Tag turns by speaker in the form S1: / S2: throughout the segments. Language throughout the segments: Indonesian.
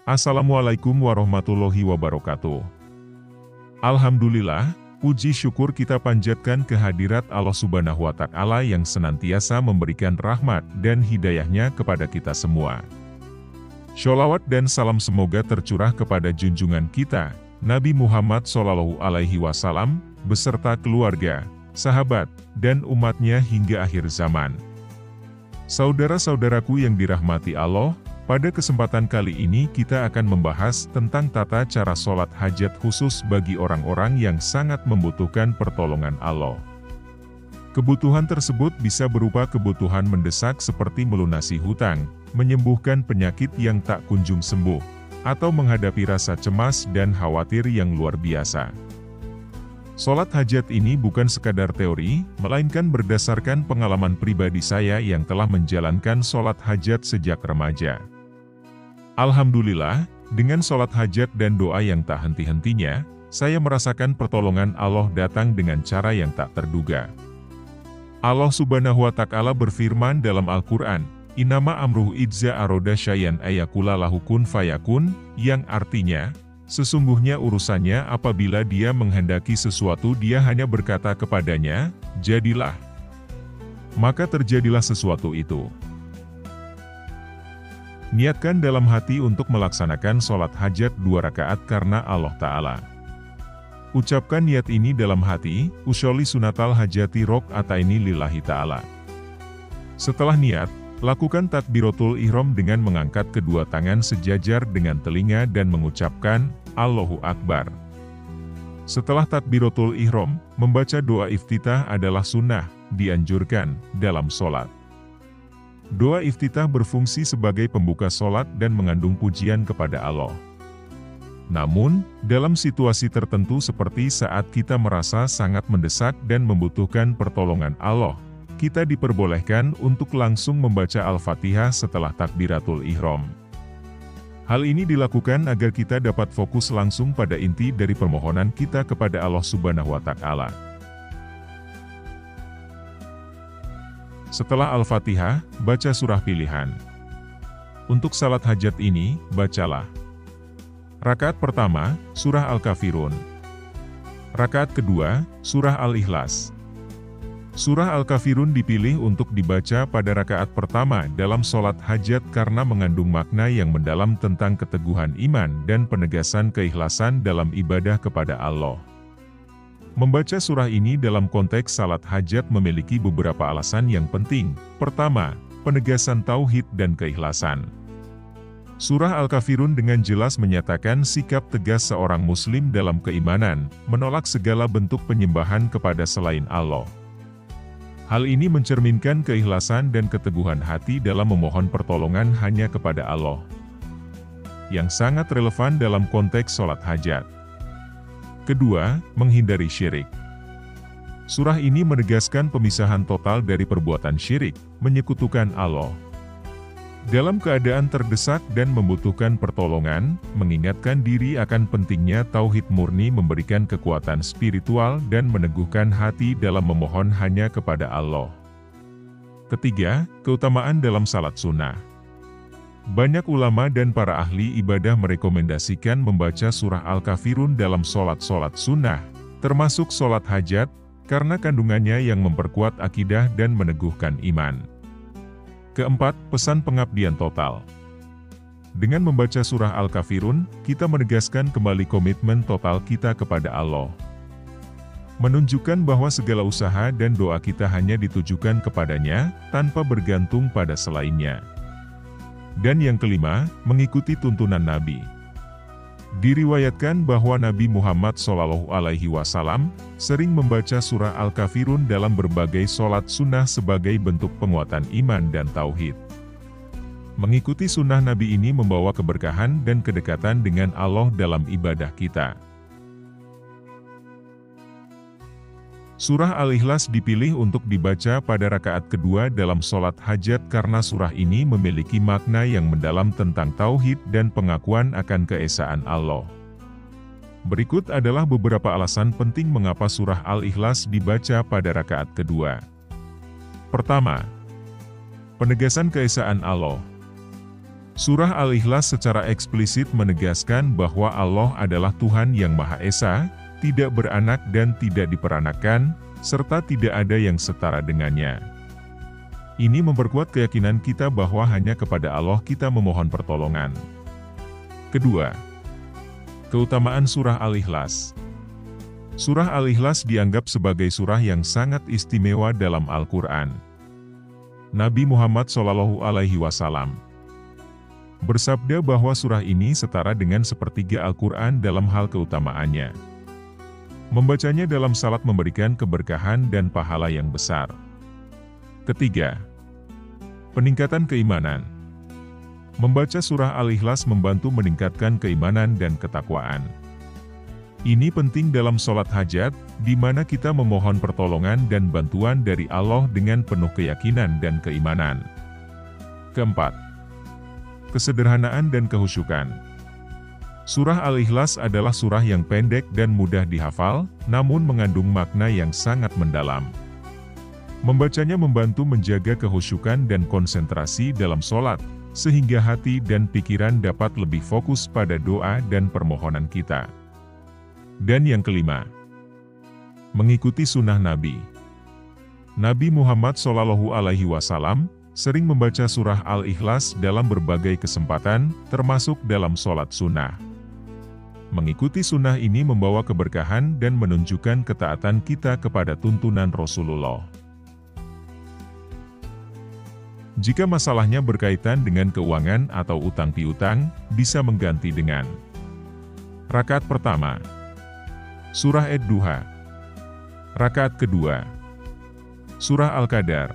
S1: Assalamualaikum warahmatullahi wabarakatuh. Alhamdulillah, puji syukur kita panjatkan kehadirat Allah Subhanahu wa Ta'ala yang senantiasa memberikan rahmat dan hidayahnya kepada kita semua. Sholawat dan salam semoga tercurah kepada junjungan kita, Nabi Muhammad SAW, beserta keluarga, sahabat, dan umatnya hingga akhir zaman. Saudara-saudaraku yang dirahmati Allah, pada kesempatan kali ini kita akan membahas tentang tata cara sholat hajat khusus bagi orang-orang yang sangat membutuhkan pertolongan Allah. Kebutuhan tersebut bisa berupa kebutuhan mendesak seperti melunasi hutang, menyembuhkan penyakit yang tak kunjung sembuh, atau menghadapi rasa cemas dan khawatir yang luar biasa. Sholat hajat ini bukan sekadar teori, melainkan berdasarkan pengalaman pribadi saya yang telah menjalankan sholat hajat sejak remaja. Alhamdulillah, dengan sholat hajat dan doa yang tak henti-hentinya, saya merasakan pertolongan Allah datang dengan cara yang tak terduga. Allah Subhanahu wa Ta'ala berfirman dalam Al-Quran, "Innama amruhu idza aroda syai'an ayakula lahu kun fayakun," yang artinya, sesungguhnya urusannya apabila dia menghendaki sesuatu dia hanya berkata kepadanya, jadilah. Maka terjadilah sesuatu itu. Niatkan dalam hati untuk melaksanakan sholat hajat 2 rakaat karena Allah Ta'ala. Ucapkan niat ini dalam hati, usolli sunatal hajati rok'ataini lillahi ta'ala. Setelah niat, lakukan takbiratul ihram dengan mengangkat kedua tangan sejajar dengan telinga dan mengucapkan, Allahu Akbar. Setelah takbiratul ihram, membaca doa iftitah adalah sunnah, dianjurkan, dalam sholat. Doa iftitah berfungsi sebagai pembuka sholat dan mengandung pujian kepada Allah. Namun, dalam situasi tertentu seperti saat kita merasa sangat mendesak dan membutuhkan pertolongan Allah, kita diperbolehkan untuk langsung membaca Al-Fatihah setelah takbiratul ihram. Hal ini dilakukan agar kita dapat fokus langsung pada inti dari permohonan kita kepada Allah Subhanahu wa Ta'ala. Setelah Al-Fatihah, baca surah pilihan. Untuk salat hajat ini, bacalah. Rakaat pertama, surah Al-Kafirun. Rakaat kedua, surah Al-Ikhlas. Surah Al-Kafirun dipilih untuk dibaca pada rakaat pertama dalam sholat hajat karena mengandung makna yang mendalam tentang keteguhan iman dan penegasan keikhlasan dalam ibadah kepada Allah. Membaca surah ini dalam konteks salat hajat memiliki beberapa alasan yang penting. Pertama, penegasan tauhid dan keikhlasan. Surah Al-Kafirun dengan jelas menyatakan sikap tegas seorang muslim dalam keimanan, menolak segala bentuk penyembahan kepada selain Allah. Hal ini mencerminkan keikhlasan dan keteguhan hati dalam memohon pertolongan hanya kepada Allah, yang sangat relevan dalam konteks sholat hajat. Kedua, menghindari syirik. Surah ini menegaskan pemisahan total dari perbuatan syirik, menyekutukan Allah. Dalam keadaan terdesak dan membutuhkan pertolongan, mengingatkan diri akan pentingnya tauhid murni memberikan kekuatan spiritual dan meneguhkan hati dalam memohon hanya kepada Allah. Ketiga, keutamaan dalam salat sunnah. Banyak ulama dan para ahli ibadah merekomendasikan membaca surah Al-Kafirun dalam sholat-sholat sunnah, termasuk sholat hajat, karena kandungannya yang memperkuat akidah dan meneguhkan iman. Keempat, pesan pengabdian total. Dengan membaca surah Al-Kafirun, kita menegaskan kembali komitmen total kita kepada Allah. Menunjukkan bahwa segala usaha dan doa kita hanya ditujukan kepadanya, tanpa bergantung pada selainnya. Dan yang kelima, mengikuti tuntunan Nabi. Diriwayatkan bahwa Nabi Muhammad SAW sering membaca surah Al-Kafirun dalam berbagai sholat sunnah sebagai bentuk penguatan iman dan tauhid. Mengikuti sunnah Nabi ini membawa keberkahan dan kedekatan dengan Allah dalam ibadah kita. Surah Al-Ikhlas dipilih untuk dibaca pada rakaat kedua dalam sholat hajat karena surah ini memiliki makna yang mendalam tentang tauhid dan pengakuan akan keesaan Allah. Berikut adalah beberapa alasan penting mengapa surah Al-Ikhlas dibaca pada rakaat kedua. Pertama, penegasan keesaan Allah. Surah Al-Ikhlas secara eksplisit menegaskan bahwa Allah adalah Tuhan yang Maha Esa, tidak beranak dan tidak diperanakan, serta tidak ada yang setara dengannya. Ini memperkuat keyakinan kita bahwa hanya kepada Allah kita memohon pertolongan. Kedua, keutamaan Surah Al-Ikhlas. Surah Al-Ikhlas dianggap sebagai surah yang sangat istimewa dalam Al-Quran. Nabi Muhammad SAW bersabda bahwa surah ini setara dengan sepertiga Al-Quran dalam hal keutamaannya. Membacanya dalam salat memberikan keberkahan dan pahala yang besar. Ketiga, peningkatan keimanan. Membaca surah Al-Ikhlas membantu meningkatkan keimanan dan ketakwaan. Ini penting dalam sholat hajat, di mana kita memohon pertolongan dan bantuan dari Allah dengan penuh keyakinan dan keimanan. Keempat, kesederhanaan dan kehusyukan. Surah Al-Ikhlas adalah surah yang pendek dan mudah dihafal, namun mengandung makna yang sangat mendalam. Membacanya membantu menjaga kehusyukan dan konsentrasi dalam sholat, sehingga hati dan pikiran dapat lebih fokus pada doa dan permohonan kita. Dan yang kelima, mengikuti sunnah Nabi. Nabi Muhammad SAW sering membaca surah Al-Ikhlas dalam berbagai kesempatan, termasuk dalam sholat sunnah. Mengikuti sunnah ini membawa keberkahan dan menunjukkan ketaatan kita kepada tuntunan Rasulullah. Jika masalahnya berkaitan dengan keuangan atau utang piutang, bisa mengganti dengan rakaat pertama, surah Ad-Duha. Rakaat kedua, surah Al-Qadar.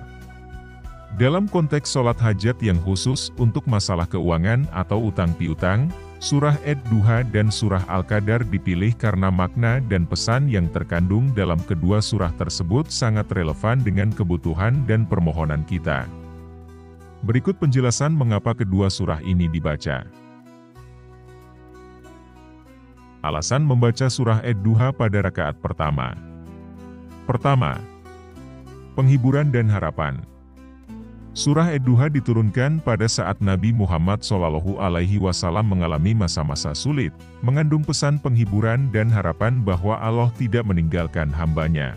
S1: Dalam konteks sholat hajat yang khusus untuk masalah keuangan atau utang piutang, surah Ad-Duha dan surah Al-Qadar dipilih karena makna dan pesan yang terkandung dalam kedua surah tersebut sangat relevan dengan kebutuhan dan permohonan kita. Berikut penjelasan mengapa kedua surah ini dibaca. Alasan membaca surah Ad-Duha pada rakaat pertama. Pertama, penghiburan dan harapan. Surah Ad-Duha diturunkan pada saat Nabi Muhammad SAW mengalami masa-masa sulit, mengandung pesan penghiburan dan harapan bahwa Allah tidak meninggalkan hambanya.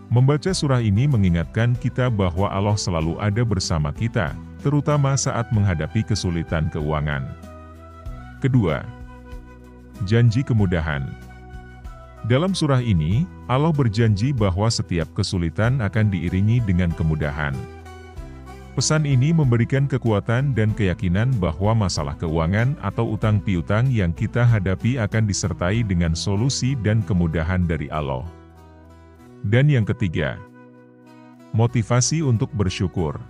S1: Membaca surah ini mengingatkan kita bahwa Allah selalu ada bersama kita, terutama saat menghadapi kesulitan keuangan. Kedua, janji kemudahan. Dalam surah ini, Allah berjanji bahwa setiap kesulitan akan diiringi dengan kemudahan. Pesan ini memberikan kekuatan dan keyakinan bahwa masalah keuangan atau utang piutang yang kita hadapi akan disertai dengan solusi dan kemudahan dari Allah. Dan yang ketiga, motivasi untuk bersyukur.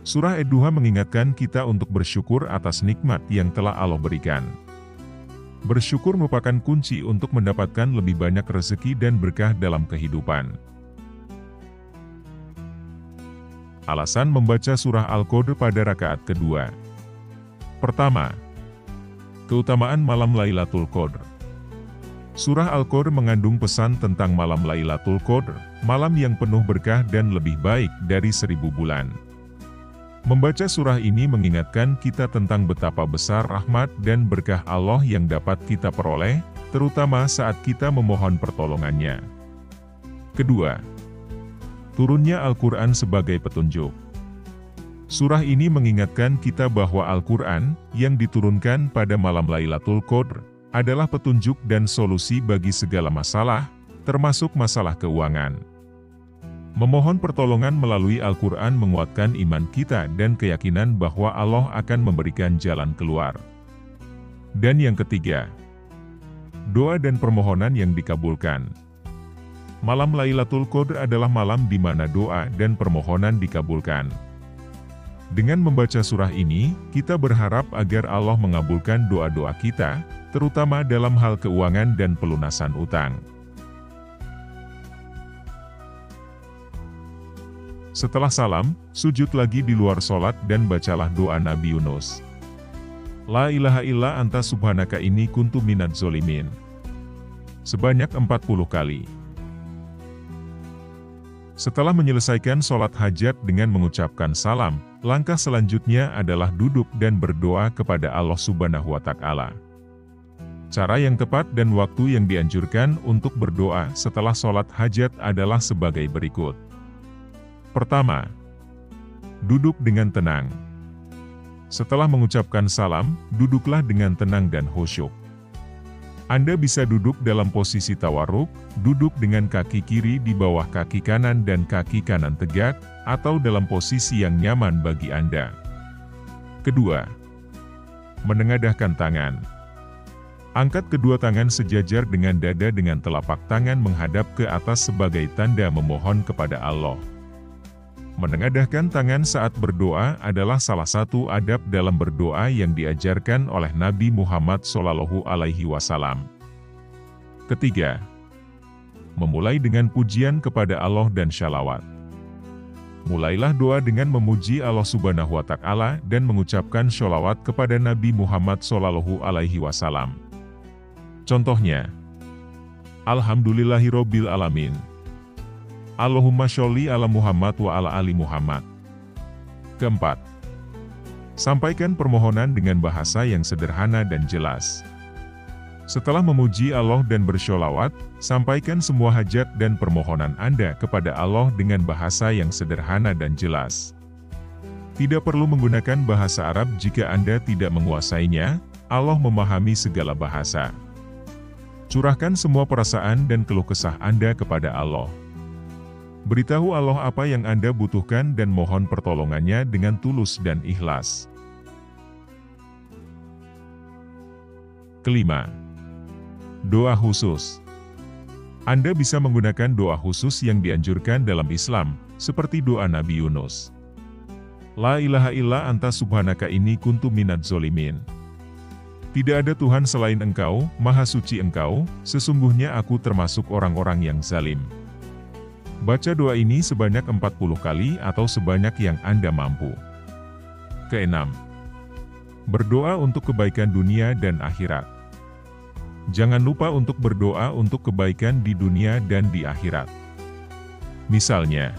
S1: Surah Ad-Duha mengingatkan kita untuk bersyukur atas nikmat yang telah Allah berikan. Bersyukur merupakan kunci untuk mendapatkan lebih banyak rezeki dan berkah dalam kehidupan. Alasan membaca surah Al-Qadr pada rakaat kedua. Pertama, keutamaan malam Lailatul Qadar. Surah Al-Qadr mengandung pesan tentang malam Lailatul Qadar, malam yang penuh berkah dan lebih baik dari 1000 bulan. Membaca surah ini mengingatkan kita tentang betapa besar rahmat dan berkah Allah yang dapat kita peroleh, terutama saat kita memohon pertolongannya. Kedua, turunnya Al-Quran sebagai petunjuk. Surah ini mengingatkan kita bahwa Al-Quran, yang diturunkan pada malam Lailatul Qadar, adalah petunjuk dan solusi bagi segala masalah, termasuk masalah keuangan. Memohon pertolongan melalui Al-Quran menguatkan iman kita dan keyakinan bahwa Allah akan memberikan jalan keluar. Dan yang ketiga, doa dan permohonan yang dikabulkan. Malam Lailatul Qadar adalah malam di mana doa dan permohonan dikabulkan. Dengan membaca surah ini, kita berharap agar Allah mengabulkan doa-doa kita, terutama dalam hal keuangan dan pelunasan utang. Setelah salam, sujud lagi di luar sholat dan bacalah doa Nabi Yunus. La ilaha illa anta subhanaka inni kuntu minadz zolimin. Sebanyak 40 kali. Setelah menyelesaikan sholat hajat dengan mengucapkan salam, langkah selanjutnya adalah duduk dan berdoa kepada Allah Subhanahu wa Ta'ala. Cara yang tepat dan waktu yang dianjurkan untuk berdoa setelah sholat hajat adalah sebagai berikut. Pertama, duduk dengan tenang. Setelah mengucapkan salam, duduklah dengan tenang dan khusyuk. Anda bisa duduk dalam posisi tawarruk, duduk dengan kaki kiri di bawah kaki kanan dan kaki kanan tegak, atau dalam posisi yang nyaman bagi Anda. Kedua, menengadahkan tangan. Angkat kedua tangan sejajar dengan dada dengan telapak tangan menghadap ke atas sebagai tanda memohon kepada Allah. Menengadahkan tangan saat berdoa adalah salah satu adab dalam berdoa yang diajarkan oleh Nabi Muhammad SAW. Ketiga, memulai dengan pujian kepada Allah dan shalawat. Mulailah doa dengan memuji Allah Subhanahu wa Ta'ala dan mengucapkan sholawat kepada Nabi Muhammad SAW. Contohnya, Alhamdulillahirobbil alamin. Allahumma sholli ala Muhammad wa ala ali Muhammad. Keempat, sampaikan permohonan dengan bahasa yang sederhana dan jelas. Setelah memuji Allah dan bersholawat, sampaikan semua hajat dan permohonan Anda kepada Allah dengan bahasa yang sederhana dan jelas. Tidak perlu menggunakan bahasa Arab jika Anda tidak menguasainya, Allah memahami segala bahasa. Curahkan semua perasaan dan keluh kesah Anda kepada Allah. Beritahu Allah apa yang Anda butuhkan dan mohon pertolongannya dengan tulus dan ikhlas. Kelima, doa khusus. Anda bisa menggunakan doa khusus yang dianjurkan dalam Islam, seperti doa Nabi Yunus. La ilaha illa anta subhanaka inni kuntu minadz zolimin. Tidak ada Tuhan selain Engkau, Maha Suci Engkau, sesungguhnya aku termasuk orang-orang yang zalim. Baca doa ini sebanyak 40 kali atau sebanyak yang Anda mampu. Keenam, berdoa untuk kebaikan dunia dan akhirat. Jangan lupa untuk berdoa untuk kebaikan di dunia dan di akhirat. Misalnya,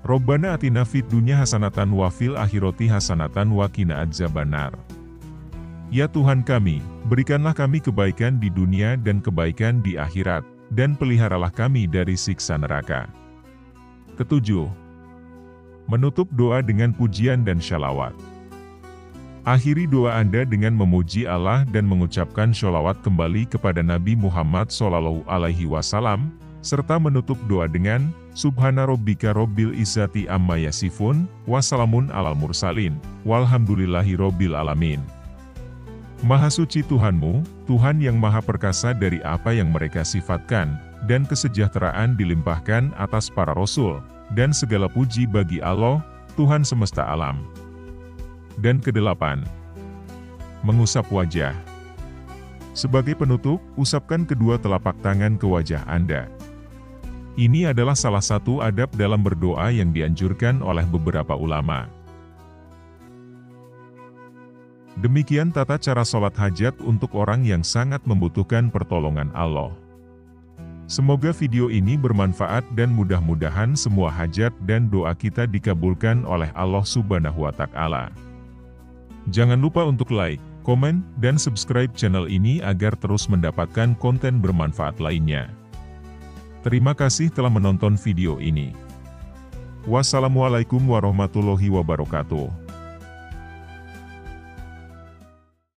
S1: Robbana atina fid dunya hasanatan wa fil akhirati hasanatan wa qina adzabannar. Ya Tuhan kami, berikanlah kami kebaikan di dunia dan kebaikan di akhirat, dan peliharalah kami dari siksa neraka. Ketujuh, menutup doa dengan pujian dan shalawat. Akhiri doa Anda dengan memuji Allah dan mengucapkan sholawat kembali kepada Nabi Muhammad SAW, serta menutup doa dengan, Subhana Rabbika Rabbil Izzati Amma Yasifun, Wassalamun alal mursalin, Walhamdulillahi Rabbil Alamin. Maha suci Tuhanmu, Tuhan yang maha perkasa dari apa yang mereka sifatkan, dan kesejahteraan dilimpahkan atas para rasul, dan segala puji bagi Allah, Tuhan semesta alam. Dan kedelapan, mengusap wajah. Sebagai penutup, usapkan kedua telapak tangan ke wajah Anda. Ini adalah salah satu adab dalam berdoa yang dianjurkan oleh beberapa ulama. Demikian tata cara sholat hajat untuk orang yang sangat membutuhkan pertolongan Allah. Semoga video ini bermanfaat dan mudah-mudahan semua hajat dan doa kita dikabulkan oleh Allah Subhanahu wa Ta'ala. Jangan lupa untuk like, komen, dan subscribe channel ini agar terus mendapatkan konten bermanfaat lainnya. Terima kasih telah menonton video ini. Wassalamualaikum warahmatullahi wabarakatuh.